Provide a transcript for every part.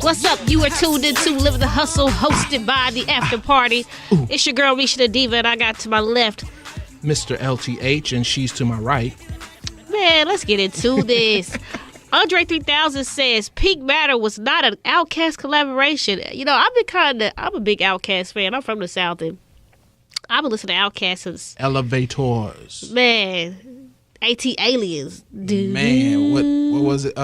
What's up? You are tuned into Livin the Hustle, hosted by the After Party. It's your girl, Misha the Diva, and I got to my left Mr. LTH, and she's to my right. Man, let's get into this. Andre 3000 says Pink Matter was not an Outkast collaboration. You know, I'm a big Outkast fan. I'm from the South, and I've been listening to Outkast since Elevators. Man, AT Aliens. Man, what was it?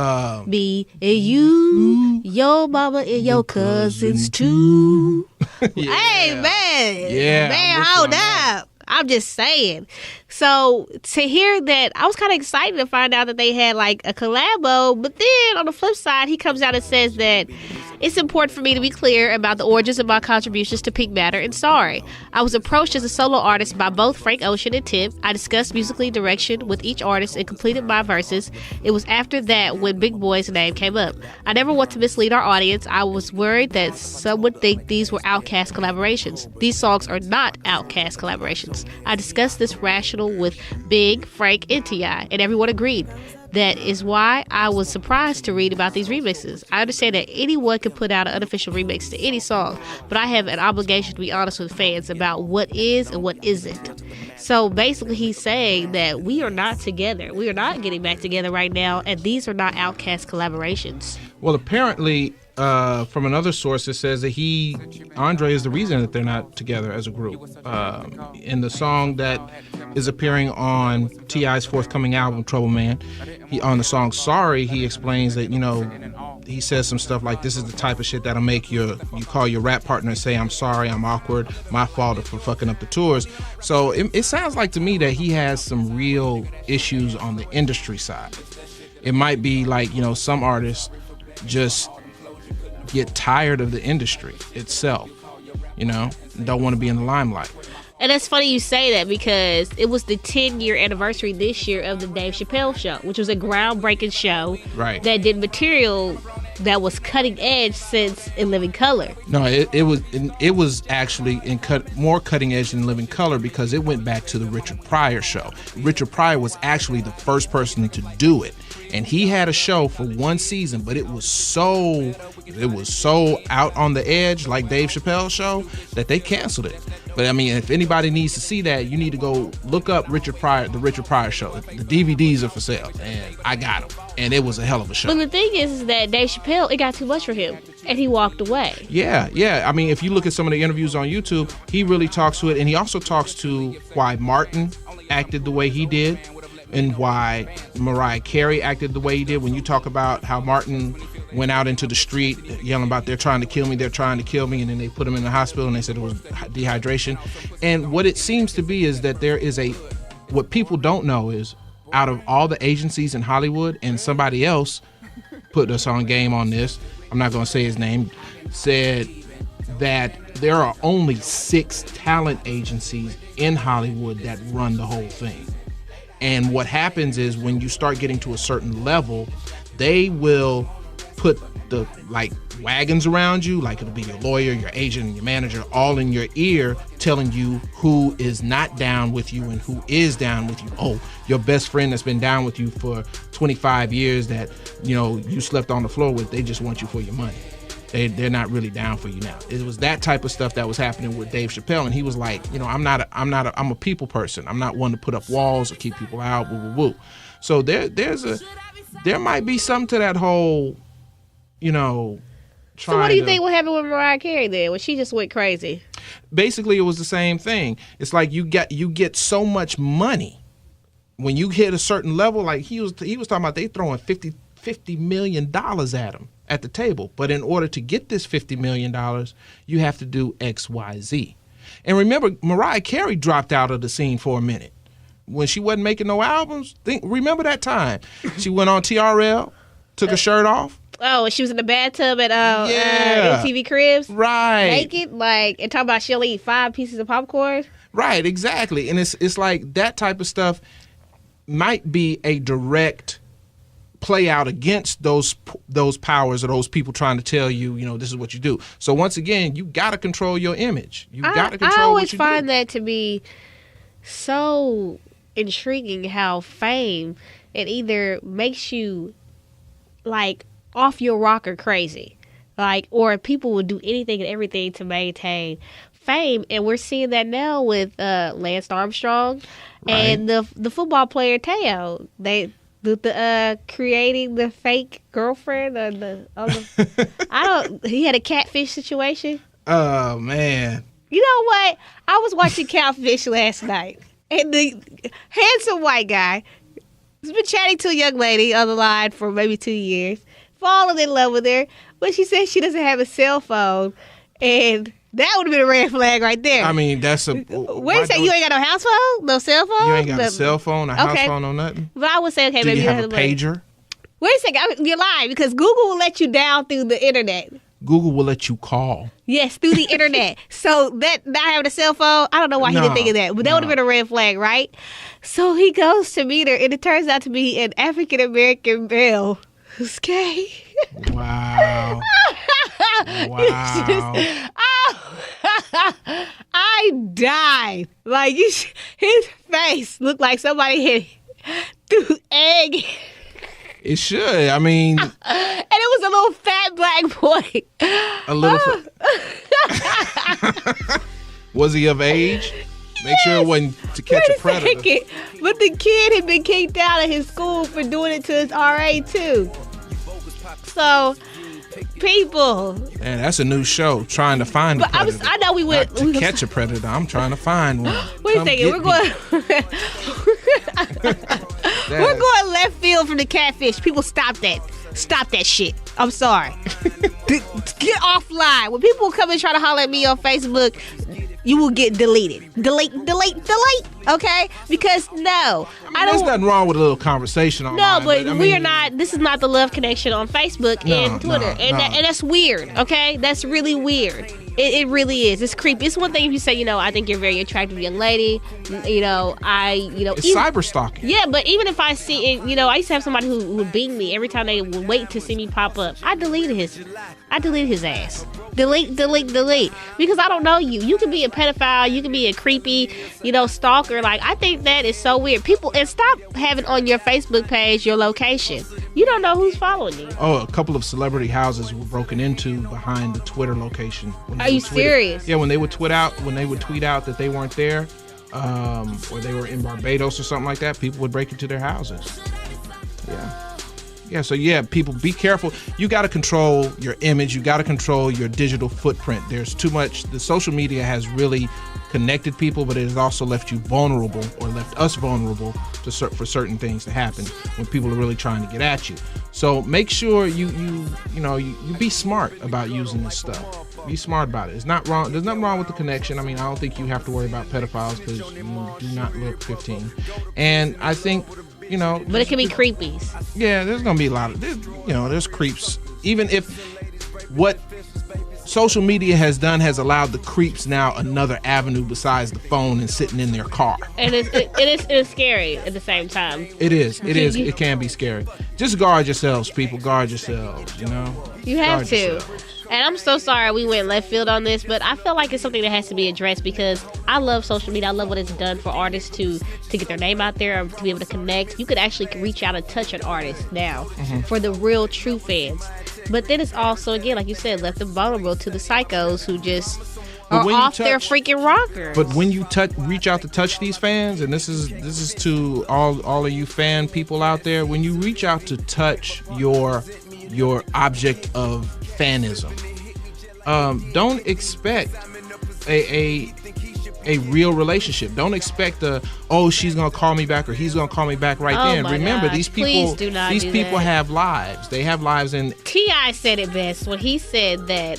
Me and you, your mama and your cousins too. Yeah. Hey, man. Yeah. Man, hold up. I'm just saying. So to hear that, I was kind of excited to find out that they had like a collabo. But then on the flip side, he comes out and says that it's important for me to be clear about the origins of my contributions to Pink Matter and Sorry. I was approached as a solo artist by both Frank Ocean and Tip. I discussed musically direction with each artist and completed my verses. It was after that when Big Boy's name came up. I never want to mislead our audience. I was worried that some would think these were Outkast collaborations. These songs are not Outkast collaborations. I discussed this rational with Big, Frank, and T.I., and everyone agreed. That is why I was surprised to read about these remixes. I understand that anyone can put out an unofficial remix to any song, but I have an obligation to be honest with fans about what is and what isn't. So basically he's saying that we are not together. We are not getting back together right now, and these are not Outkast collaborations. Well, apparently, from another source, it says that Andre is the reason that they're not together as a group. In the song that is appearing on T.I.'s forthcoming album, Trouble Man, on the song Sorry, he explains that, you know, he says some stuff like, this is the type of shit that'll make you call your rap partner and say, I'm sorry, I'm awkward, my fault for fucking up the tours. So it sounds like to me that he has some real issues on the industry side. It might be like, you know, some artists just get tired of the industry itself, you know, don't want to be in the limelight. And it's funny you say that because it was the 10-year anniversary this year of the Dave Chappelle show, which was a groundbreaking show that did material that was cutting edge since In Living Color. No, it was actually more cutting edge than Living Color because it went back to the Richard Pryor show. Richard Pryor was actually the first person to do it. And he had a show for one season, but it was so out on the edge, like Dave Chappelle's show, that they canceled it. But I mean, if anybody needs to see that, you need to go look up the Richard Pryor show. The DVDs are for sale, and I got them. And it was a hell of a show. But the thing is that Dave Chappelle, it got too much for him, and he walked away. Yeah. I mean, if you look at some of the interviews on YouTube, he really talks to it, and he also talks to why Martin acted the way he did, and why Mariah Carey acted the way he did. When you talk about how Martin went out into the street yelling about they're trying to kill me, and then they put him in the hospital and they said it was dehydration. And what it seems to be is that there is what people don't know is out of all the agencies in Hollywood, and somebody else put us on game on this, I'm not going to say his name, said that there are only 6 talent agencies in Hollywood that run the whole thing. And what happens is when you start getting to a certain level, they will put the wagons around you, like it'll be your lawyer, your agent, and your manager, all in your ear, telling you who is not down with you and who is down with you. Oh, your best friend that's been down with you for 25 years that, you know, you slept on the floor with, they just want you for your money. They're not really down for you now. It was that type of stuff that was happening with Dave Chappelle, and he was like, you know, I'm a people person. I'm not one to put up walls or keep people out. Woo, woo, woo. So there might be something to that whole, you know. So what do you think would happen with Mariah Carey then when she just went crazy? Basically, it was the same thing. It's like you get so much money when you hit a certain level. Like he was talking about, they throwing $50 million at him at the table. But in order to get this $50 million, you have to do X, Y, Z. And remember, Mariah Carey dropped out of the scene for a minute. When she wasn't making no albums, remember that time? She went on TRL, took her shirt off. Oh, she was in the bathtub at MTV Cribs? Right. Naked, and talking about she'll eat 5 pieces of popcorn? Right, exactly. And it's like that type of stuff might be a direct play out against those powers or those people trying to tell you, you know, this is what you do. So once again, you got to control your image. You got to control what you do. I always find that to be so intriguing, how fame, it either makes you like off your rocker crazy. or people would do anything and everything to maintain fame. And we're seeing that now with Lance Armstrong and the football player Teo. They creating the fake girlfriend he had a catfish situation. Oh man. You know what? I was watching Catfish last night, and the handsome white guy has been chatting to a young lady on the line for maybe 2 years, falling in love with her, but she says she doesn't have a cell phone, and that would have been a red flag right there. I mean, that's a... Wait a second, you ain't got no house phone? No cell phone? You ain't got a cell phone, house phone, or nothing? But I would say, okay, Do maybe you have a pager? Wait a second, you're lying, because Google will let you down through the internet. Google will let you call. Yes, through the internet. So that not having a cell phone, I don't know why he didn't think of that, but that would have been a red flag, right? So he goes to meet her, and it turns out to be an African-American male who's gay. Wow. Wow. I died. Like, his face looked like somebody threw egg. It should. I mean... and it was a little fat black boy. A little... Was he of age? Make sure it wasn't to catch a predator. But the kid had been kicked out of his school for doing it to his RA, too. So... people. Man, that's a new show. Trying to find a predator. I know we went to catch a predator. I'm trying to find one. Wait a second. We're going. We're going left field from the catfish. People, stop that. Stop that shit. I'm sorry. Get offline. When people come and try to holler at me on Facebook, you will get deleted. Delete. Okay? Because no, I don't. There's nothing wrong with a little conversation online. No, but we are not. This is not the love connection on Facebook and Twitter, and that's weird. Okay, that's really weird. It really is. It's creepy. It's one thing if you say, I think you're a very attractive young lady. It's cyber stalking. Yeah, but even if I see it, I used to have somebody who would bing me every time they would wait to see me pop up. I deleted his ass. Delete. Because I don't know you. You can be a pedophile. You can be a creepy, stalker. Like, I think that is so weird. People, and stop having on your Facebook page your location. You don't know who's following you. Oh, a couple of celebrity houses were broken into behind the Twitter location. Are you serious? Yeah, when they would tweet out that they weren't there, or they were in Barbados or something like that, people would break into their houses. Yeah, so people, be careful. You got to control your image. You got to control your digital footprint. There's too much. The social media has really connected people, but it has also left you vulnerable, or left us vulnerable for certain things to happen when people are really trying to get at you. So make sure you be smart about using this stuff. Be smart about it. It's not wrong. There's nothing wrong with the connection. I mean, I don't think you have to worry about pedophiles because you do not look 15. And I think, but it can be creepies. Yeah, there's gonna be a lot of there's creeps. Even if what social media has done has allowed the creeps now another avenue besides the phone and sitting in their car. And it's scary at the same time. It is. It can be scary. Just guard yourselves, people. Guard yourselves. You have to. And I'm so sorry we went left field on this, but I feel like it's something that has to be addressed because I love social media. I love what it's done for artists to get their name out there, to be able to connect. You could actually reach out and touch an artist now for the real, true fans. But then it's also, again, like you said, left them vulnerable to the psychos who just are off their freaking rockers. But when you reach out to touch these fans, and this is to all of you fan people out there, when you reach out to touch your object of fanism, don't expect a real relationship. Don't expect she's gonna call me back or he's gonna call me back right then. Remember, these people have lives. They have lives. And T.I. said it best when he said that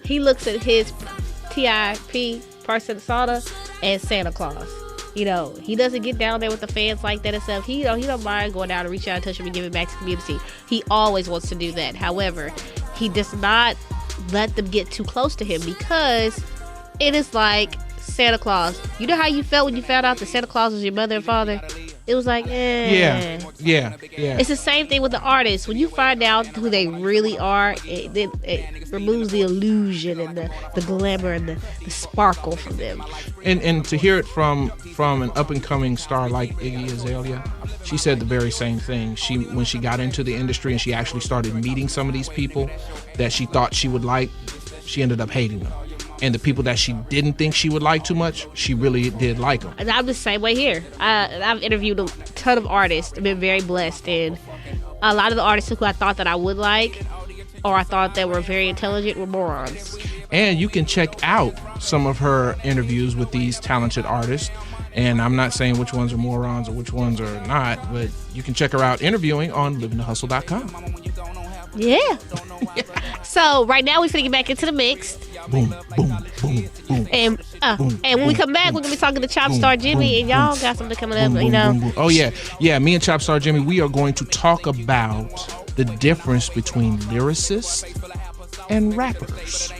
he looks at his TIP persona as Santa Claus. He doesn't get down there with the fans like that and stuff. He don't mind going down and reach out and touch them and give it back to the community. He always wants to do that. However, he does not let them get too close to him because it is like Santa Claus. You know how you felt when you found out that Santa Claus was your mother and father? it was like, Yeah. It's the same thing with the artists. When you find out who they really are, it removes the illusion and the glamour and the sparkle from them. And to hear it from an up and coming star like Iggy Azalea, she said the very same thing. When she got into the industry and she actually started meeting some of these people that she thought she would like, she ended up hating them. And the people that she didn't think she would like too much, she really did like them. And I'm the same way here. I've interviewed a ton of artists. I've been very blessed. And a lot of the artists who I thought that I would like, or I thought that were very intelligent, were morons. And you can check out some of her interviews with these talented artists. And I'm not saying which ones are morons or which ones are not, but you can check her out interviewing on livinthehustle.com. Yeah. So right now we're finna get back into the mix. Boom, boom, boom, boom. And when we come back, we're gonna be talking to Chop Star Jimmy, and y'all got something coming up, you know. Oh yeah. Me and Chop Star Jimmy, we are going to talk about the difference between lyricists and rappers.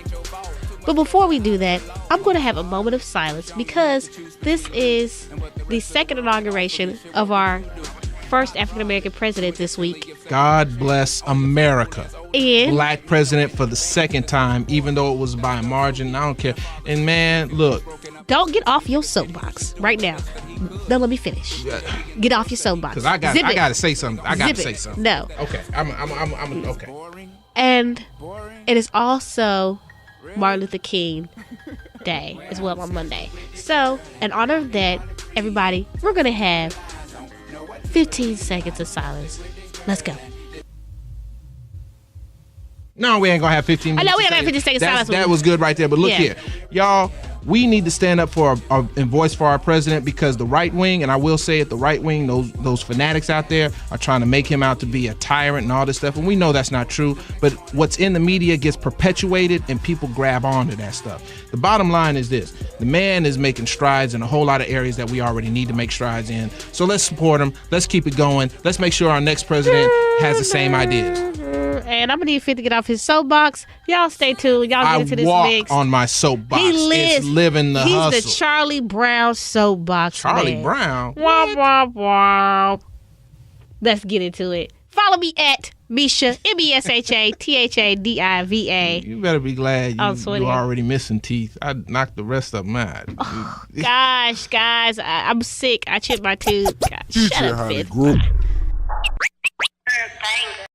But before we do that, I'm going to have a moment of silence because this is the second inauguration of our first African-American president this week. God bless America. And Black president for the second time, even though it was by a margin. I don't care. And man, look. Don't get off your soapbox right now. Don't let me finish. Get off your soapbox. Because I got to say something. I got to say something. No. Okay. I'm okay. And it is also Martin Luther King Day as well on Monday. So, in honor of that, everybody, we're going to have 15 seconds of silence. Let's go. No, we ain't going to have 15 minutes. I know we don't have 15 seconds of silence. That was good right there. But look here. Y'all, we need to stand up for and voice for our president, because the right wing, and I will say it, the right wing, those fanatics out there are trying to make him out to be a tyrant and all this stuff. And we know that's not true. But what's in the media gets perpetuated and people grab onto that stuff. The bottom line is this. The man is making strides in a whole lot of areas that we already need to make strides in. So let's support him. Let's keep it going. Let's make sure our next president has the same ideas. And I'm going to need Fit to get off his soapbox. Y'all stay tuned. Y'all get into this mix. I walk on my soapbox. He lives. It's living the hustle. He's the Charlie Brown soapbox Charlie man. Brown? Wah, wah, wah. Let's get into it. Follow me at Misha, MESHATHADIVA. You better be glad you already missing teeth. I knocked the rest of them out. Oh, gosh, guys, I'm sick. I chipped my tooth. God, shut up, Fifth.